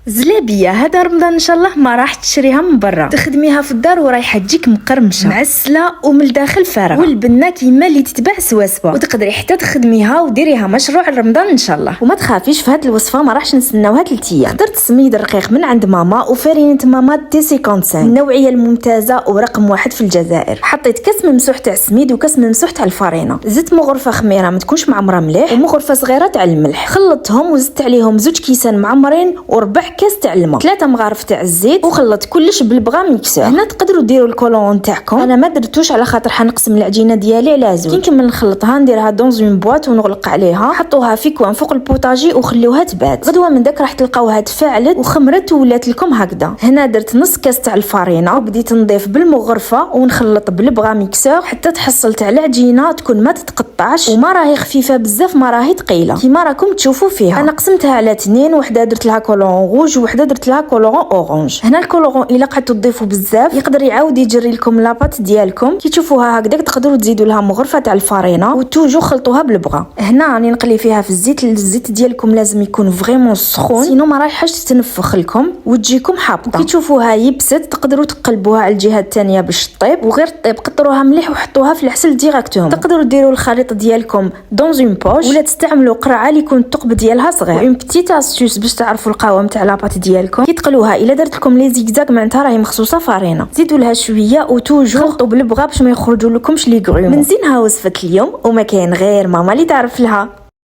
زلابيه هذا رمضان ان شاء الله ما راح تشريها من برا، تخدميها في الدار ورايحه تجيك مقرمشه معسله ومن الداخل فارغه، والبنه كيما اللي تتباع سواسبه، وتقدري حتى تخدميها وديريها مشروع رمضان ان شاء الله. وما تخافيش في هذه الوصفه ما راحش نستناوها 3 ايام. اخترت سميد رقيق من عند ماما وفارينه ماما تي 55 النوعيه الممتازه ورقم 1 في الجزائر. حطيت كاس ممسوح تاع السميد وكاس ممسوح تاع الفارينه، زدت مغرفه خميره ما تكونش معمره مليح ومغرفه صغيره تاع الملح، خلطتهم وزدت عليهم 2 كيسان معمرين وربع كاس تاع الماء، 3 مغارف تاع الزيت، وخلط كلش بالبغا ميكسور. هنا تقدروا ديروا الكولون تاعكم، انا ما درتوش على خاطر حنقسم العجينه ديالي على زوج. كي نكمل نخلطها نديرها دونز اون بواط ونغلق عليها، حطوها في كوان فوق البوطاجي وخليوها تبات. غدوه من داك راح تلقاوها تفاعلت وخمرت وولات لكم هكذا. هنا درت نص كاس تاع الفارينه وبديت نضيف بالمغرفه ونخلط بالبغا ميكسور حتى تحصلت على عجينه تكون ما تتقطعش وما راهي خفيفه بزاف ما راهي ثقيله كيما راكم تشوفوا فيها. انا قسمتها على 2، وحده درت لها كولون روج وحده درت لها كولون اورانج. هنا الكولون الا قعدتوا تضيفوا بزاف يقدر يعاود يجري لكم لاباط ديالكم. كي تشوفوها هكذا تقدروا تزيدوا لها مغرفه تاع الفارينه وتوجو خلطوها بالبغا. هنا راني نقلي فيها في الزيت ديالكم لازم يكون فريمون سخون سينو ما رايحاش تنفخ لكم وتجيكم حابطه. كي تشوفوها يبست تقدروا تقلبوها على الجهه الثانيه باش طيب، وغير طيب قطروها مليح وحطوها في العسل ديراكتوم. تقدروا ديروا الخليط ديالكم دونز اون بوش ولا تستعملوا قرعه اللي يكون الثقب ديالها صغير. اون بتيت استوس باش تعرفوا القوام تاع لاباط ديالكم. كي تقلوها الا درت لكم لي زيكزاك معناتها راهي مخصوصه فارينه، زيدوا لها شويه وتوجو خلطوا بالبغا باش ما يخرجوا لكمش لي غروم. من زينها وصفه اليوم وما كاين غير ماما اللي تعرف لها.